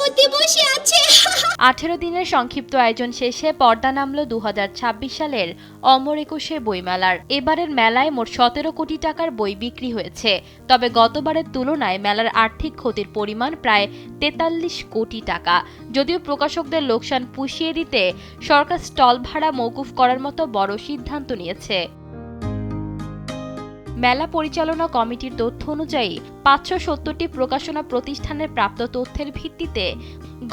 প্রজাপতি বসে আছে। 18 দিনের সংক্ষিপ্ত আয়োজন শেষে পর্দা নামল 2026 সালের অমর একুশে বইমেলার। এবারের মেলায় মোট 17 কোটি টাকার বই বিক্রি হয়েছে। তবে গতবারের তুলনায় মেলার আর্থিক ক্ষতির পরিমাণ প্রায় 43 কোটি টাকা। যদিও প্রকাশকদের লোকসান পুষিয়ে দিতে সরকার স্টল ভাড়া মওকুফ করার মতো বড় সিদ্ধান্ত নিয়েছে। মেলা পরিচালনা কমিটির তথ্য অনুযায়ী 570টি প্রকাশনা প্রতিষ্ঠানের প্রাপ্ত তথ্যের ভিত্তিতে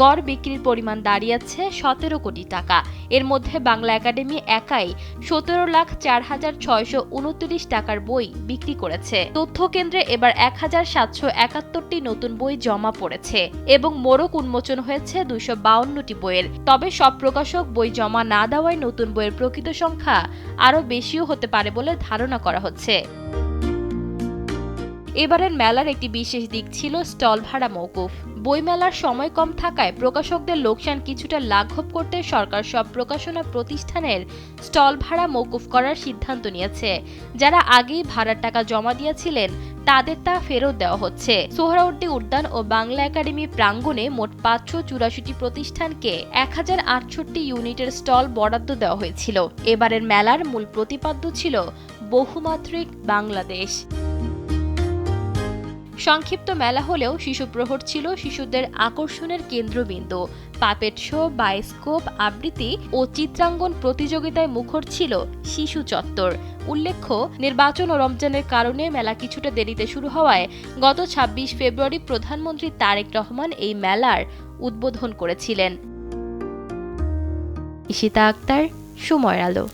গড় বিক্রির পরিমাণ দাঁড়িয়েছে 17 কোটি টাকা। এর মধ্যে বাংলা একাডেমি একাই 17,04,629 টাকার বই বিক্রি করেছে। তথ্য কেন্দ্রে এবার 1,771টি নতুন বই জমা পড়েছে এবং মোড়ক উন্মোচন হয়েছে 252টি বইয়ের। তবে সব প্রকাশক বই জমা না দেওয়ায় নতুন বইয়ের প্রকৃত সংখ্যা আরও বেশিও হতে পারে বলে ধারণা করা হচ্ছে। এবারের মেলার একটি বিশেষ দিক ছিল স্টল ভাড়া মওকুফ। বইমেলার সময় কম থাকায় প্রকাশকদের লোকসান কিছুটা লাঘব করতে সরকার সব প্রকাশনা প্রতিষ্ঠানের স্টল ভাড়া মওকুফ করার সিদ্ধান্ত নিয়েছে। যারা আগেই ভাড়ার টাকা জমা দিয়েছিলেন তাদের তা ফেরত দেওয়া হচ্ছে। সোহরাওয়ার্দী উদ্যান ও বাংলা একাডেমি প্রাঙ্গণে মোট 584টি প্রতিষ্ঠানকে 1068 ইউনিটের স্টল বরাদ্দ দেওয়া হয়েছিল। এবারের মেলার মূল প্রতিপাদ্য ছিল বহুমাত্রিক বাংলাদেশ। সংক্ষিপ্ত মেলা হলেও শিশু প্রহর ছিল শিশুদের আকর্ষণের কেন্দ্রবিন্দু। পাপেট শো, বায়োস্কোপ, আবৃত্তি ও চিত্রাঙ্কন প্রতিযোগিতায় মুখর ছিল শিশু চত্বর। উল্লেখ্য, নির্বাচন ও রমজানের কারণে মেলা কিছুটা দেরিতে শুরু হওয়ায় গত 26 ফেব্রুয়ারি প্রধানমন্ত্রী তারেক রহমান এই মেলার উদ্বোধন করেছিলেন। ঈশিতা আক্তার, সময়ের আলো।